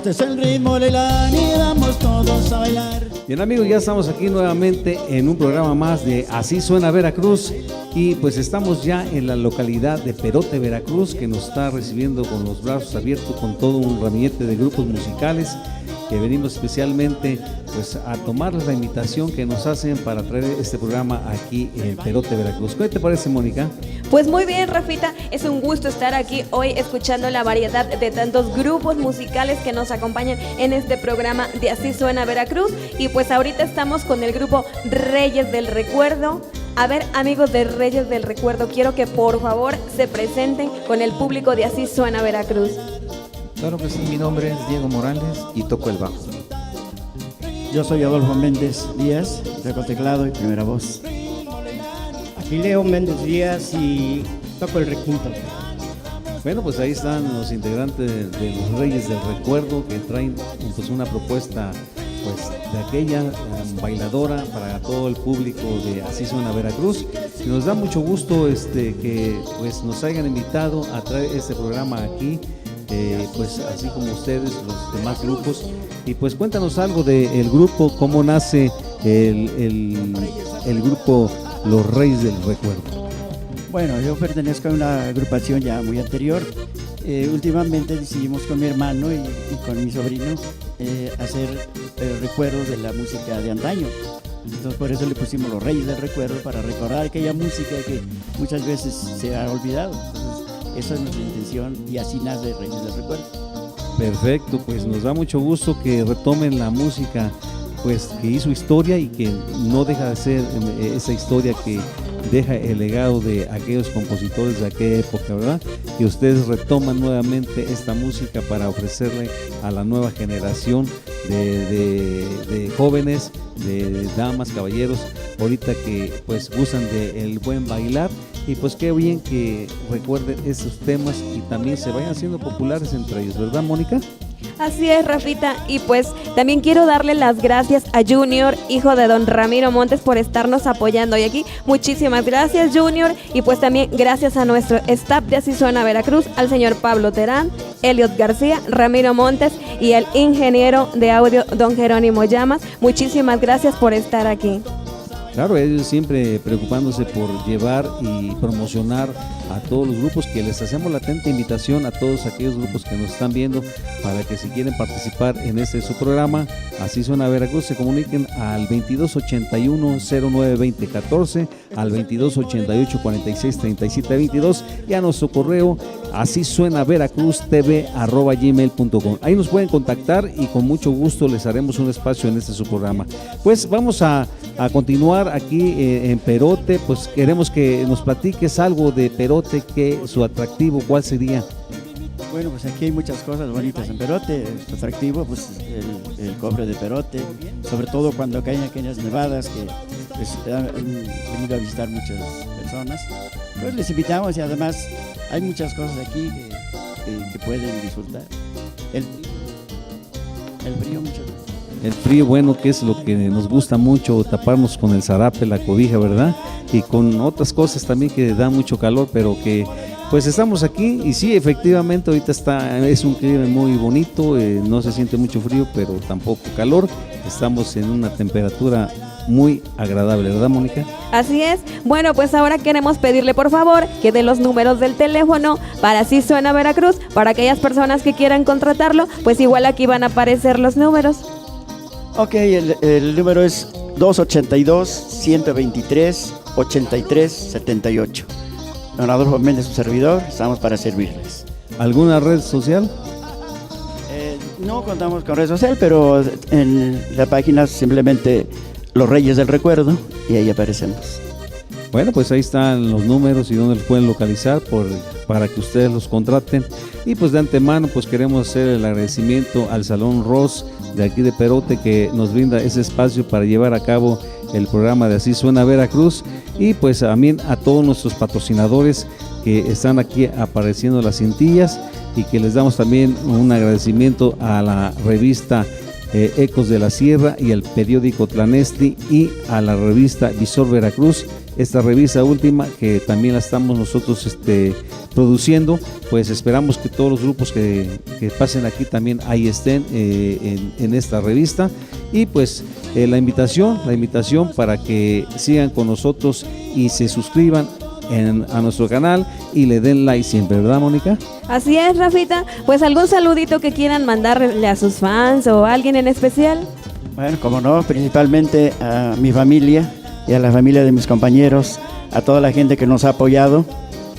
Este es el ritmo de la y vamos todos a bailar. Bien amigos, ya estamos aquí nuevamente en un programa más de Así Suena Veracruz y pues estamos ya en la localidad de Perote, Veracruz, que nos está recibiendo con los brazos abiertos con todo un ramillete de grupos musicales que venimos especialmente pues a tomarles la invitación que nos hacen para traer este programa aquí en Perote, Veracruz. ¿Qué te parece, Mónica? Pues muy bien, Rafita, es un gusto estar aquí hoy escuchando la variedad de tantos grupos musicales que nos acompañan en este programa de Así Suena Veracruz. Y pues ahorita estamos con el grupo Reyes del Recuerdo. A ver, amigos de Reyes del Recuerdo, quiero que por favor se presenten con el público de Así Suena Veracruz. Claro que sí, mi nombre es Diego Morales y toco el bajo. Yo soy Adolfo Méndez Díaz, toco teclado y primera voz. Aquí Leo Méndez Díaz y toco el requinto. Bueno, pues ahí están los integrantes de los Reyes del Recuerdo que traen pues una propuesta pues de aquella bailadora para todo el público de Así Suena Veracruz. Y nos da mucho gusto que pues nos hayan invitado a traer este programa aquí. Pues así como ustedes, los demás grupos, y pues cuéntanos algo del grupo, cómo nace el grupo Los Reyes del Recuerdo. Bueno, yo pertenezco a una agrupación ya muy anterior. Últimamente decidimos con mi hermano y con mi sobrino hacer recuerdos de la música de antaño. Entonces por eso le pusimos Los Reyes del Recuerdo, para recordar aquella música que muchas veces se ha olvidado. Entonces, esa es nuestra intención y así nace Reyes del Recuerdo. Perfecto, pues nos da mucho gusto que retomen la música pues que hizo historia y que no deja de ser esa historia que deja el legado de aquellos compositores de aquella época, ¿verdad? Que ustedes retoman nuevamente esta música para ofrecerle a la nueva generación de jóvenes, de damas, caballeros, ahorita que pues gustan del buen bailar. Y pues qué bien que recuerden esos temas y también se vayan haciendo populares entre ellos, ¿verdad, Mónica? Así es, Rafita, y pues también quiero darle las gracias a Junior, hijo de don Ramiro Montes, por estarnos apoyando hoy aquí. Muchísimas gracias, Junior, y pues también gracias a nuestro staff de Así Suena Veracruz, al señor Pablo Terán, Eliot García, Ramiro Montes y el ingeniero de audio don Jerónimo Llamas. Muchísimas gracias por estar aquí. Claro, ellos siempre preocupándose por llevar y promocionar a todos los grupos, que les hacemos la atenta invitación a todos aquellos grupos que nos están viendo para que si quieren participar en su programa, Así Suena Veracruz, se comuniquen al 2281-092014, al 2288-463722 y a nuestro correo Así Suena Veracruz TV@gmail.com. Ahí nos pueden contactar y con mucho gusto les haremos un espacio en su programa. Pues vamos a continuar aquí en Perote. Pues queremos que nos platiques algo de Perote, que su atractivo, ¿cuál sería? Bueno, pues aquí hay muchas cosas bonitas en Perote. Su atractivo, pues el cobre de Perote, sobre todo cuando caen aquellas nevadas que pues, han venido a visitar muchas personas. Pues les invitamos y además hay muchas cosas aquí que pueden disfrutar. El frío muchas veces. El frío, bueno, que es lo que nos gusta mucho, taparnos con el zarape, la cobija, ¿verdad? Y con otras cosas también que da mucho calor, pero que pues estamos aquí y sí, efectivamente ahorita es un clima muy bonito, no se siente mucho frío, pero tampoco calor. Estamos en una temperatura muy agradable, ¿verdad, Mónica? Así es. Bueno, pues ahora queremos pedirle por favor que dé los números del teléfono para Así Suena Veracruz, para aquellas personas que quieran contratarlo, pues igual aquí van a aparecer los números. Ok, el número es 282-123-8378. Don Adolfo Méndez, su servidor, estamos para servirles. ¿Alguna red social? No contamos con red social, pero en la página simplemente Los Reyes del Recuerdo y ahí aparecemos. Bueno, pues ahí están los números y donde los pueden localizar para que ustedes los contraten. Y pues de antemano pues queremos hacer el agradecimiento al Salón Ross de aquí de Perote, que nos brinda ese espacio para llevar a cabo el programa de Así Suena Veracruz, y pues también a todos nuestros patrocinadores que están aquí apareciendo las cintillas, y que les damos también un agradecimiento a la revista Ecos de la Sierra y el periódico Tlanesti y a la revista Visor Veracruz. Esta revista última que también la estamos nosotros produciendo, pues esperamos que todos los grupos que pasen aquí también ahí estén en esta revista. Y pues la invitación para que sigan con nosotros y se suscriban a nuestro canal y le den like siempre, ¿verdad, Mónica? Así es, Rafita. Pues algún saludito que quieran mandarle a sus fans o a alguien en especial. Bueno, como no, principalmente a mi familia y a la familia de mis compañeros, a toda la gente que nos ha apoyado,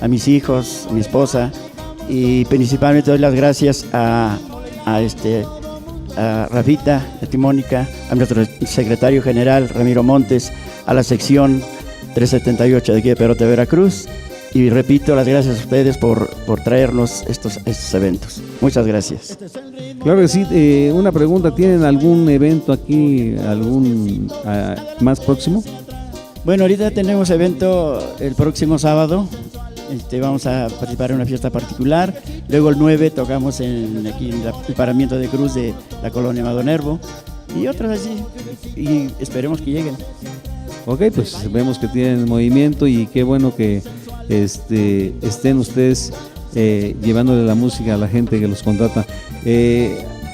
a mis hijos, a mi esposa, y principalmente doy las gracias a Rafita, a ti, Mónica, a nuestro secretario general Ramiro Montes, a la sección 378 de aquí de Perote, Veracruz, y repito, las gracias a ustedes por traernos estos eventos. Muchas gracias. Claro que sí. Una pregunta, ¿tienen algún evento aquí, más próximo? Bueno, ahorita tenemos evento el próximo sábado. Vamos a participar en una fiesta particular. Luego el 9 tocamos aquí en el paramiento de cruz de la colonia Madonervo y otras así. Y esperemos que lleguen. Ok, pues vemos que tienen movimiento y qué bueno que estén ustedes llevándole la música a la gente que los contrata.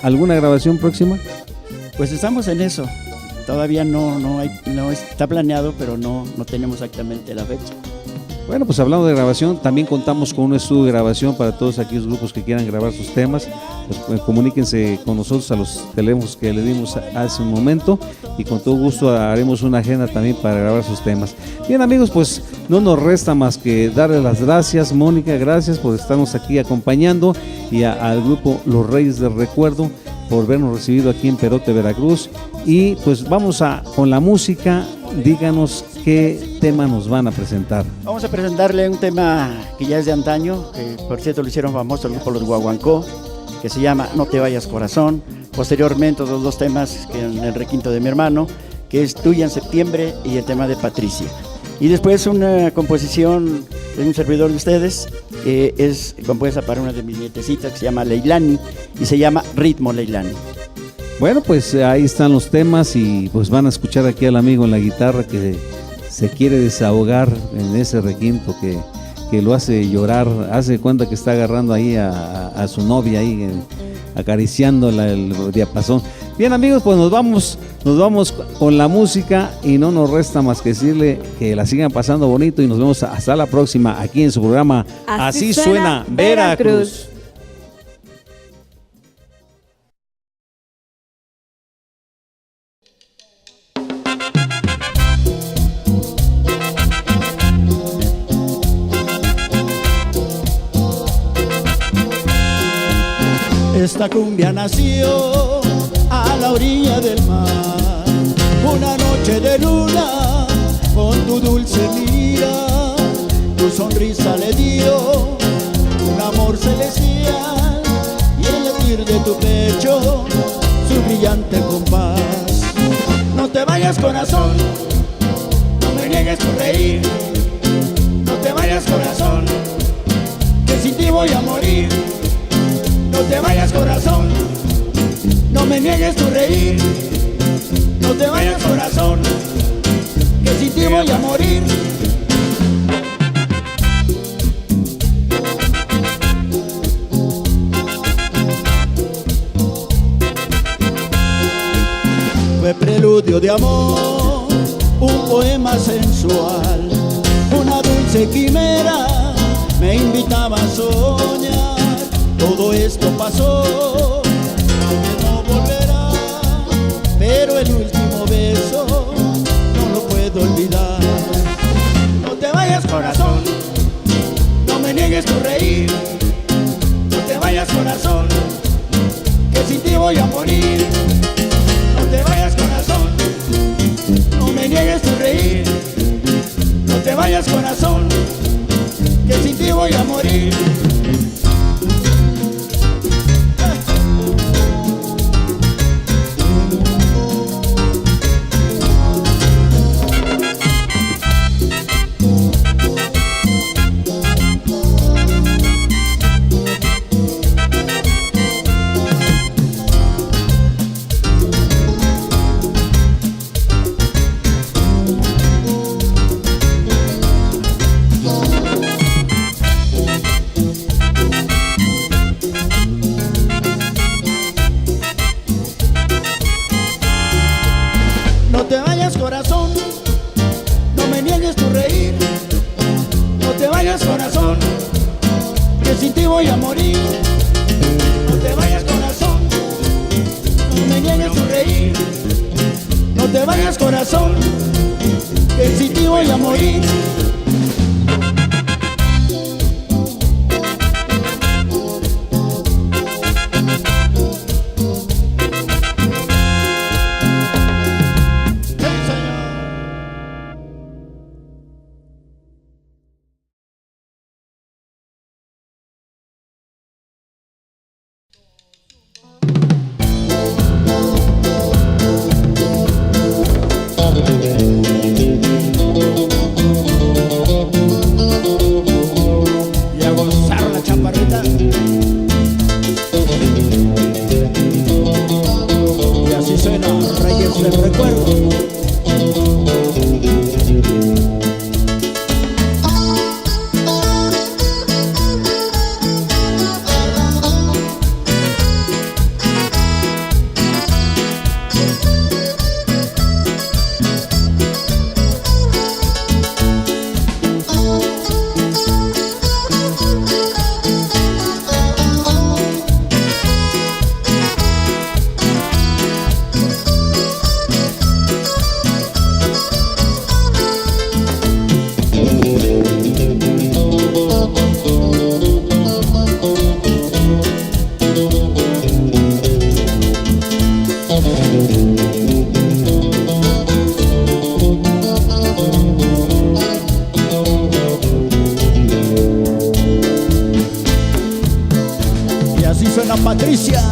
¿Alguna grabación próxima? Pues estamos en eso. Todavía no está planeado, pero no tenemos exactamente la fecha. Bueno, pues hablando de grabación, también contamos con un estudio de grabación para todos aquellos grupos que quieran grabar sus temas. Pues, comuníquense con nosotros a los teléfonos que le dimos hace un momento y con todo gusto haremos una agenda también para grabar sus temas. Bien, amigos, pues no nos resta más que darle las gracias. Mónica, gracias por estarnos aquí acompañando, y al grupo Los Reyes del Recuerdo por habernos recibido aquí en Perote, Veracruz. Y pues vamos con la música. Díganos qué tema nos van a presentar. Vamos a presentarle un tema que ya es de antaño, que por cierto lo hicieron famoso el grupo Los Guaguancó, que se llama No te vayas corazón. Posteriormente los dos temas que en el requinto de mi hermano, que es Tuya en septiembre y el tema de Patricia. Y después una composición de un servidor de ustedes, que es compuesta para una de mis nietecitas, que se llama Leilani, y se llama Ritmo Leilani. Bueno, pues ahí están los temas y pues van a escuchar aquí al amigo en la guitarra que se quiere desahogar en ese requinto que lo hace llorar. Hace cuenta que está agarrando ahí a su novia ahí, acariciando el diapasón. Bien, amigos, pues nos vamos con la música y no nos resta más que decirle que la sigan pasando bonito y nos vemos hasta la próxima aquí en su programa Así Suena Veracruz. Esta cumbia nació a la orilla del mar, una noche de luna con tu dulce mira, tu sonrisa le dio un amor celestial y el latir de tu pecho su brillante compás. No te vayas, corazón, no me niegues tu reír, no te vayas, corazón, que sin ti voy a morir. No te vayas, corazón, no me niegues tu reír. No te vayas, corazón, que sin ti voy a morir. Fue preludio de amor, un poema sensual, una dulce quimera me invitaba a soñar. Todo esto pasó, no volverá, pero el último beso no lo puedo olvidar. No te vayas, corazón, no me niegues tu reír. No te vayas, corazón, que sin ti voy a morir. No te vayas, corazón, no me niegues tu reír. No te vayas, corazón, que sin ti voy a morir. ti voy a morir. No te vayas, corazón, no me niegues tu reír. No te vayas, corazón, que sin ti voy a morir. Y a gozar la chaparrita. Y así suena Reyes del Recuerdo. Y así suena Patricia.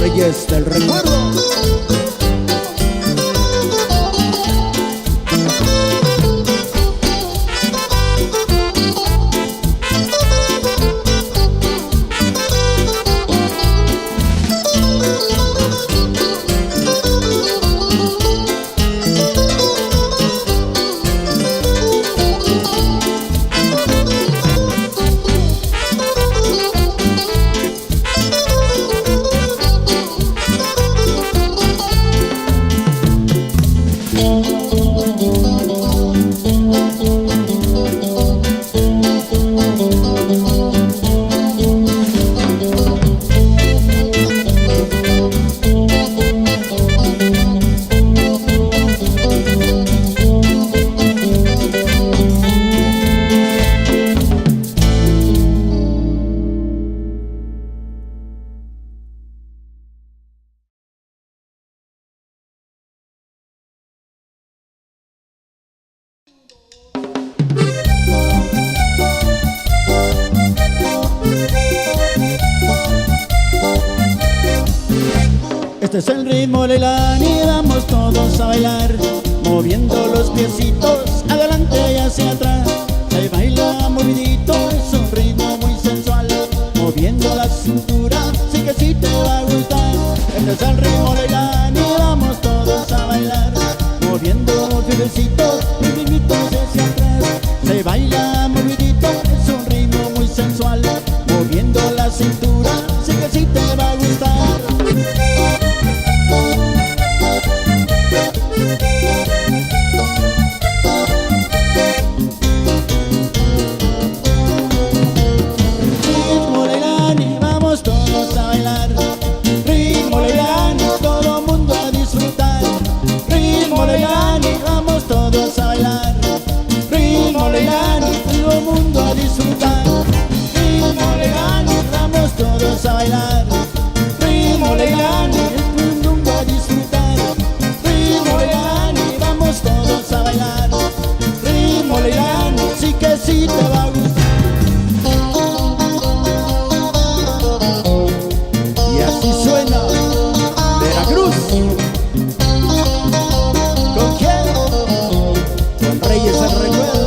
Reyes del Recuerdo. Este es el ritmo de la y vamos todos a bailar, moviendo los piecitos adelante y hacia atrás. Se baila movidito, es un ritmo muy sensual, moviendo la cintura, sí que sí te va a gustar. Este es el ritmo de la y vamos todos a bailar, moviendo los piecitos hacia atrás. Se baila movidito, es un ritmo muy sensual, moviendo la cintura, sí que sí te va a gustar. Ritmo Leilani, vamos todos a bailar. Ritmo Leilani, todo mundo a disfrutar. Ritmo Leilani, vamos todos a bailar. Ritmo Leilani, todo mundo a disfrutar. Ritmo Leilani, vamos todos a bailar. Ritmo Leilani, todo mundo a disfrutar. Ritmo Leilani, vamos todos a bailar. Ritmo Leilani, sí que sí te va a gustar. Y así suena Veracruz. ¿Con quién? Con Reyes del Recuerdo.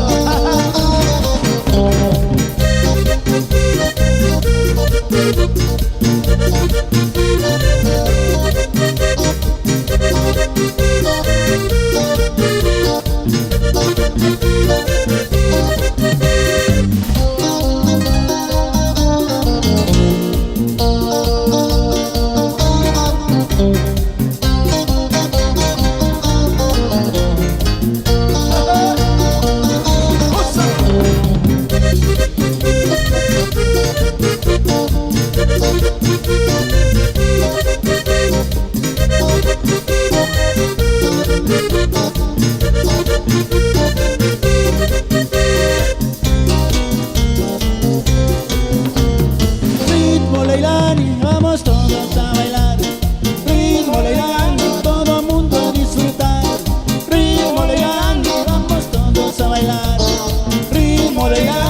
ritmo de la